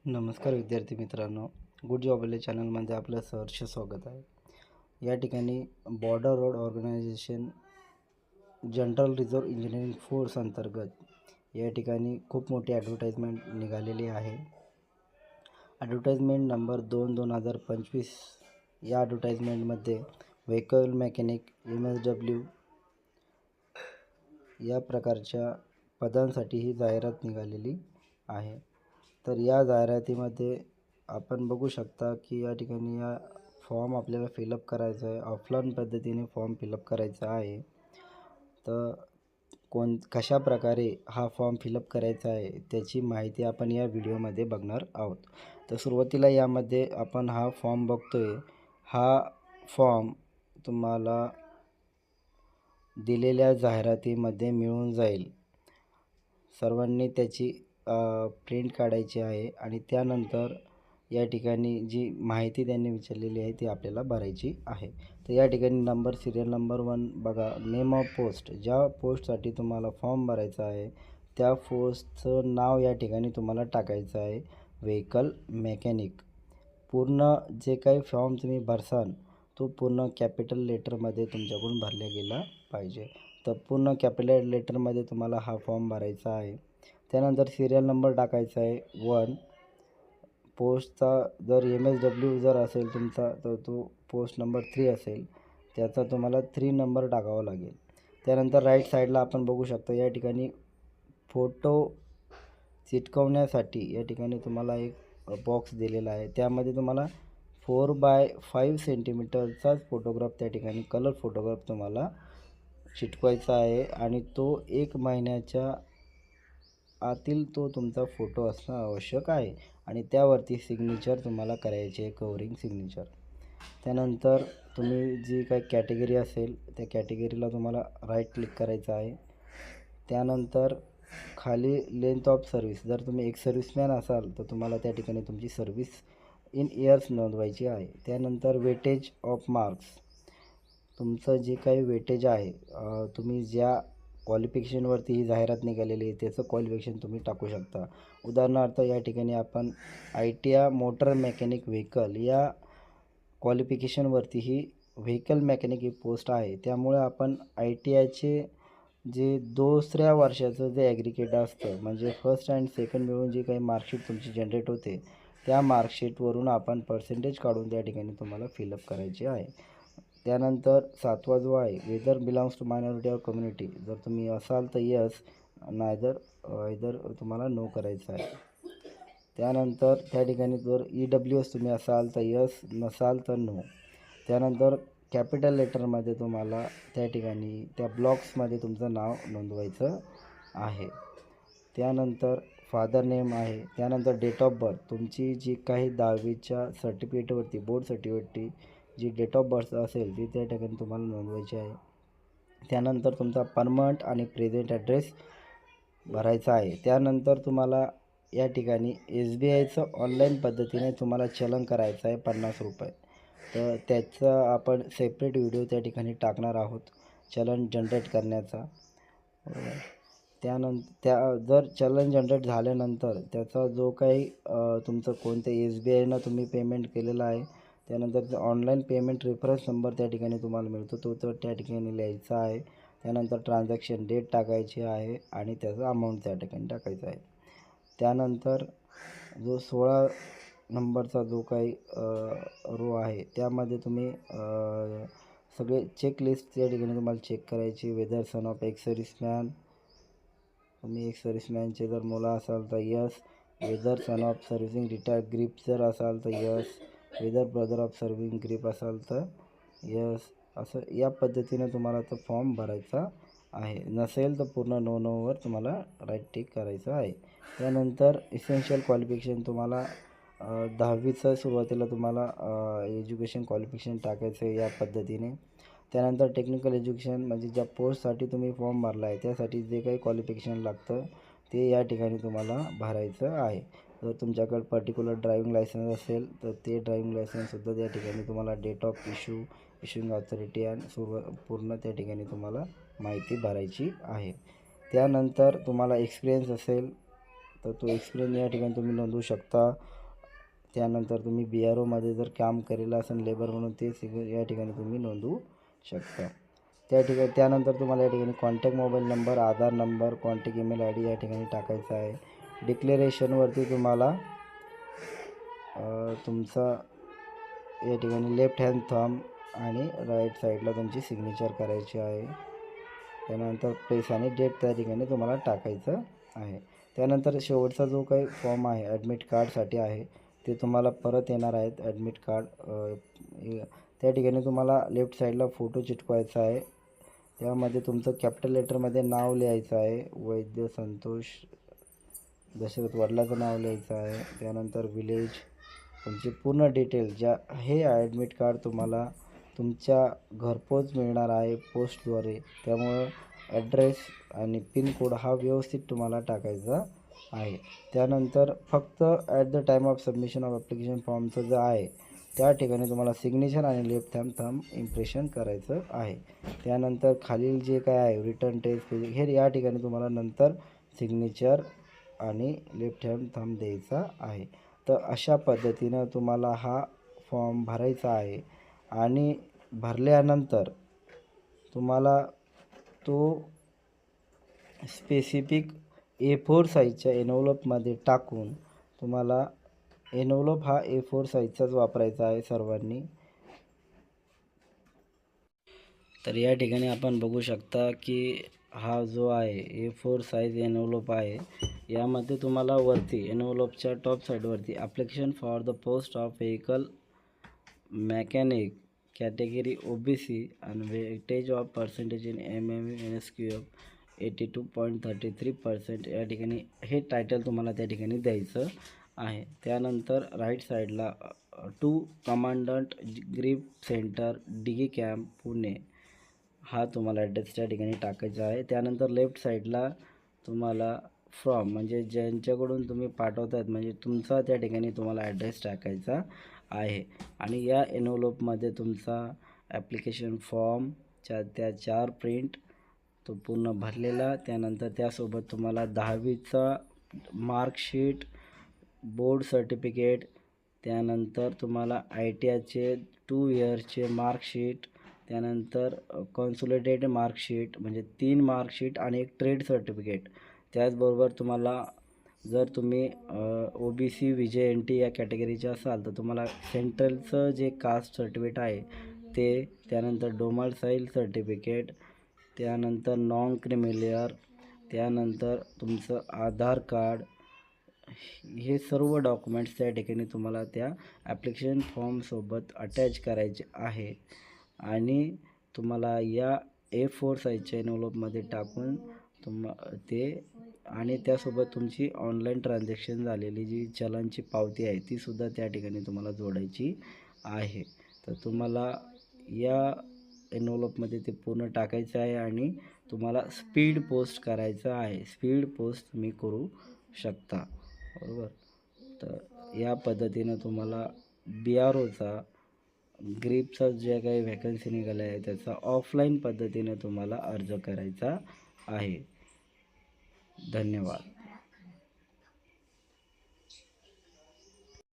नमस्कार विद्यार्थी मित्रांनो, गुड जॉब चॅनलमध्ये आपलं सहर्ष स्वागत आहे. या ठिकाणी border road organisation general reserve engineering force अंतर्गत या ठिकाणी खूप मोठी ॲडव्हर्टाईजमेंट निघालेली आहे. ॲडव्हर्टाईजमेंट नंबर 2/2025 या ॲडव्हर्टाईजमेंटमध्ये व्हेकल मेकॅनिक MSW या प्रकारच्या पदांसाठी ही जाहिरात निघालेली आहे. तर या जाहिरातीमध्ये आपण बघू शकता की या ठिकाणी या फॉर्म आपल्याला फिलअप करायचा आहे. ऑफलाईन पद्धतीने फॉर्म फिलअप करायचा आहे. तर कशा प्रकारे हा फॉर्म फिलअप करायचा आहे त्याची माहिती आपण या व्हिडिओमध्ये बघणार आहोत. तर सुरुवातीला यामध्ये आपण हा फॉर्म बघतोय. हा फॉर्म तुम्हाला दिलेल्या जाहिरातीमध्ये मिळून जाईल. सर्वांनी त्याची प्रिंट काढायची आहे आणि त्यानंतर या ठिकाणी जी माहिती त्यांनी विचारलेली आहे ती आपल्याला भरायची आहे. तर या ठिकाणी सिरियल नंबर 1 बघा, नेम ऑफ पोस्ट. ज्या पोस्टसाठी तुम्हाला फॉर्म भरायचा आहे त्या पोस्टचं नाव या ठिकाणी तुम्हाला टाकायचं आहे, व्हेकल मेकॅनिक. पूर्ण जे काही फॉर्म तुम्ही भरसाल तो पूर्ण कॅपिटल लेटरमध्ये तुमच्याकडून भरला गेला पाहिजे. तर पूर्ण कॅपिटल लेटरमध्ये तुम्हाला हा फॉर्म भरायचा आहे. त्यानंतर सिरियल नंबर टाकायचा आहे 1. पोस्टचा जर MSW जर असेल तुमचा तर तो पोस्ट नंबर 3 असेल, त्याचा तुम्हाला 3 नंबर टाकावा लागेल. त्यानंतर राईट साईडला आपण बघू शकता या ठिकाणी फोटो चिटकवण्यासाठी या ठिकाणी तुम्हाला एक बॉक्स दिलेला आहे. त्यामध्ये तुम्हाला 4x5 सेंटीमीटरचाच फोटोग्राफ त्या ठिकाणी कलर फोटोग्राफ तुम्हाला चिटकवायचा आहे आणि तो 1 महिन्याच्या आतील तो तुमचा फोटो असणं आवश्यक आहे आणि त्यावरती सिग्नेचर तुम्हाला करायचे आहे, कवरिंग सिग्नेचर. त्यानंतर तुम्ही जी काही कॅटेगरी असेल त्या कॅटेगरीला तुम्हाला राईट क्लिक करायचं आहे. त्यानंतर खाली लेंथ ऑफ सर्व्हिस, जर तुम्ही एक सर्व्हिसमॅन असाल तर तुम्हाला त्या ठिकाणी तुमची सर्व्हिस इन इयर्स नोंदवायची आहे. त्यानंतर वेटेज ऑफ मार्क्स, तुमचं जे काही वेटेज आहे, तुम्ही ज्या क्वालिफिकेशनवरती ही जाहिरात निघालेली आहे त्याचं क्वालिफिकेशन तुम्ही टाकू शकता. उदाहरणार्थ या ठिकाणी आपण ITI मोटर मेकॅनिक व्हेकल या क्वालिफिकेशनवरती ही व्हेकल मेकॅनिक ही पोस्ट आहे. त्यामुळे आपण ITIचे जे दुसऱ्या वर्षाचं जे ॲग्रिगेट असतं म्हणजे फर्स्ट अँड सेकंड मिळून जी काही मार्कशीट तुमची जनरेट होते त्या मार्कशीटवरून आपण पर्सेंटेज काढून त्या ठिकाणी तुम्हाला फिलअप करायचे आहे. त्यानंतर 7वा जो आहे, whether belongs to minority or community. जर तुम्ही असाल तर यस, इधर तुम्हाला नो करायचं आहे. त्यानंतर त्या ठिकाणी जर EWS तुम्ही असाल तर यस, नसाल तर नो. त्यानंतर कॅपिटल लेटरमध्ये तुम्हाला त्या ठिकाणी त्या ब्लॉक्समध्ये तुमचं नाव नोंदवायचं आहे. त्यानंतर फादर नेम आहे. त्यानंतर डेट ऑफ बर्थ, तुमची जी काही 10वीच्या सर्टिफिकेटवरती बोर्ड सर्टिफिकेटची जी डेट ऑफ बर्थ असेल ती त्या ठिकाणी तुम्हाला नोंदवायची आहे. त्यानंतर तुमचा परमनंट आणि प्रेझेंट ॲड्रेस भरायचा आहे. त्यानंतर तुम्हाला या ठिकाणी SBIचं ऑनलाईन पद्धतीने तुम्हाला चलन करायचं आहे ₹50. तर त्याचा आपण सेपरेट व्हिडिओ त्या ठिकाणी टाकणार आहोत चलन जनरेट करण्याचा. त्यानंतर जर चलन जनरेट झाल्यानंतर त्याचा जो काही तुमचं कोणत्या SBIनं तुम्ही पेमेंट केलेलं आहे त्यानंतर ऑनलाईन पेमेंट रेफरन्स नंबर त्या ठिकाणी तुम्हाला मिळतो तो तर त्या ठिकाणी लिहायचा आहे. त्यानंतर ट्रान्झॅक्शन डेट टाकायची आहे आणि त्याचा अमाऊंट त्या ठिकाणी टाकायचा आहे. त्यानंतर जो 16 नंबरचा जो काही रो आहे त्यामध्ये तुम्ही सगळे चेकलिस्ट त्या ठिकाणी तुम्हाला चेक करायची. Whether son of ex serviceman, तुम्ही एक सर्व्हिसमॅनचे जर मुलं असाल तर yes. Whether son of servicing retired GREF जर असाल तर yes. Whether brother of serving GREF असाल तर यस. असं या पद्धतीनं तुम्हाला तो फॉर्म भरायचा आहे. नसेल तर पूर्ण नोवर तुम्हाला राईट टिक करायचं आहे. त्यानंतर इसेन्शियल क्वालिफिकेशन तुम्हाला 10वीचं सुरुवातीला तुम्हाला एज्युकेशन क्वालिफिकेशन टाकायचं आहे या पद्धतीने. त्यानंतर टेक्निकल एज्युकेशन म्हणजे ज्या पोस्टसाठी तुम्ही फॉर्म भरला आहे त्यासाठी जे काही क्वालिफिकेशन लागतं ते या ठिकाणी तुम्हाला भरायचं आहे. जर तुमच्याकडे पर्टिक्युलर ड्रायव्हिंग लायसन्स असेल तर ते ड्रायव्हिंग लायसन्ससुद्धा त्या ठिकाणी तुम्हाला डेट ऑफ इश्यूइंग ऑथॉरिटी आणि पूर्ण त्या ठिकाणी तुम्हाला माहिती भरायची आहे. त्यानंतर तुम्हाला एक्सपिरियन्स असेल तर तो एक्सपिरियन्स या ठिकाणी तुम्ही नोंदवू शकता. त्यानंतर तुम्ही BROमध्ये जर काम केलेलं असेल लेबर म्हणून ते या ठिकाणी तुम्ही नोंदवू शकता. त्यानंतर तुम्हाला या ठिकाणी कॉन्टॅक्ट मोबाईल नंबर, आधार नंबर, कॉन्टॅक्ट ईमेल ID या ठिकाणी टाकायचा आहे. डिक्लेरेशनवरती तुम्हाला तुमचा या ठिकाणी लेफ्ट हँड थंब आणि राईट साईडला तुमची सिग्नेचर करायची आहे. त्यानंतर प्लेस आणि डेट त्या ठिकाणी तुम्हाला टाकायचं आहे. त्यानंतर शेवटचा जो काही फॉर्म आहे ॲडमिट कार्डसाठी आहे ते तुम्हाला परत येणार आहेत. ॲडमिट कार्ड त्या ठिकाणी तुम्हाला लेफ्ट साईडला फोटो चिटकवायचा आहे. त्यामध्ये तुमचं कॅपिटल लेटरमध्ये नाव लिहायचं आहे. वैद्य संतोष दशरथ, वडिलाचं नाव लिहायचं आहे. त्यानंतर विलेज, तुमची पूर्ण डिटेल हे ॲडमिट कार्ड तुम्हाला तुमच्या घरपोच मिळणार आहे पोस्टद्वारे. त्यामुळं ॲड्रेस आणि पिनकोड हा व्यवस्थित तुम्हाला टाकायचा आहे. त्यानंतर फक्त at the time of submission of application फॉर्मचं जे आहे त्या ठिकाणी तुम्हाला सिग्नेचर आणि लेफ्ट हँड थंब इम्प्रेशन करायचं आहे. त्यानंतर खालील जे काय आहे रिटर्न टेस्ट हे या ठिकाणी तुम्हाला नंतर सिग्नेचर आणि लेफ्ट हँड थंब द्यायचा आहे. तर अशा पद्धतीनं तुम्हाला हा फॉर्म भरायचा आहे आणि भरल्यानंतर तुम्हाला तो स्पेसिफिक A4 साईजच्या एनव्हलपमध्ये टाकून तुम्हाला एनव्हलप हा A4 साईजचाच वापरायचा आहे सर्वांनी. तर या ठिकाणी आपण बघू शकता की हा जो आहे A4 साईज एनव्हलप आहे. यामध्ये तुम्हाला वरती एनव्हलपच्या टॉप साईडवरती application for the post of vehicle mechanic category OBC आणि weightage of percentage in NSQF 82.33% या ठिकाणी हे टायटल तुम्हाला त्या ठिकाणी द्यायचं आहे. त्यानंतर राईट साईडला to commandant GREF centre DG camp Pune हा तुम्हाला ॲड्रेस त्या ठिकाणी टाकायचा आहे. त्यानंतर लेफ्ट साईडला तुम्हाला फ्रॉम म्हणजे ज्यांच्याकडून तुम्ही पाठवतात म्हणजे तुमचा त्या ठिकाणी तुम्हाला ॲड्रेस टाकायचा आहे. आणि या एनव्हलपमध्ये तुमचा ॲप्लिकेशन फॉर्मच्या त्या 4 प्रिंट तो पूर्ण भरलेला, त्यानंतर त्यासोबत तुम्हाला 10वीचा मार्कशीट, बोर्ड सर्टिफिकेट, त्यानंतर तुम्हाला ITIचे 2 इयर्सचे मार्कशीट, त्यानंतर कॉन्सोलिडेटेड मार्कशीट म्हणजे 3 मार्कशीट आणि एक ट्रेड सर्टिफिकेट. त्याचबरोबर तुम्हाला जर तुम्ही OBC VJNT या कॅटेगरीचे असाल तर तुम्हाला सेंट्रलचं जे कास्ट सर्टिफिकेट आहे ते, त्यानंतर डोमासाईल सर्टिफिकेट, त्यानंतर नॉन क्रिमिलियर, त्यानंतर तुमचं आधार कार्ड, हे सर्व डॉक्युमेंट्स त्या ठिकाणी तुम्हाला त्या ॲप्लिकेशन फॉर्मसोबत अटॅच करायचे आहे. आणि तुम्हाला या A4 साईजच्या एनव्हलपमध्ये टाकून ते आणि त्यासोबत तुमची ऑनलाईन ट्रान्झॅक्शन झालेली जी चलनची पावती आहे तीसुद्धा त्या ठिकाणी तुम्हाला जोडायची आहे. तर तुम्हाला या एनव्हलपमध्ये ते पूर्ण टाकायचं आहे आणि तुम्हाला स्पीड पोस्ट करायचं आहे. स्पीड पोस्ट तुम्ही करू शकता, बरोबर. तर या पद्धतीनं तुम्हाला BROचा ग्रीपचा जे काही व्हॅकन्सी निघाल्या आहे त्याचा ऑफलाईन पद्धतीने तुम्हाला अर्ज करायचा आहे. धन्यवाद.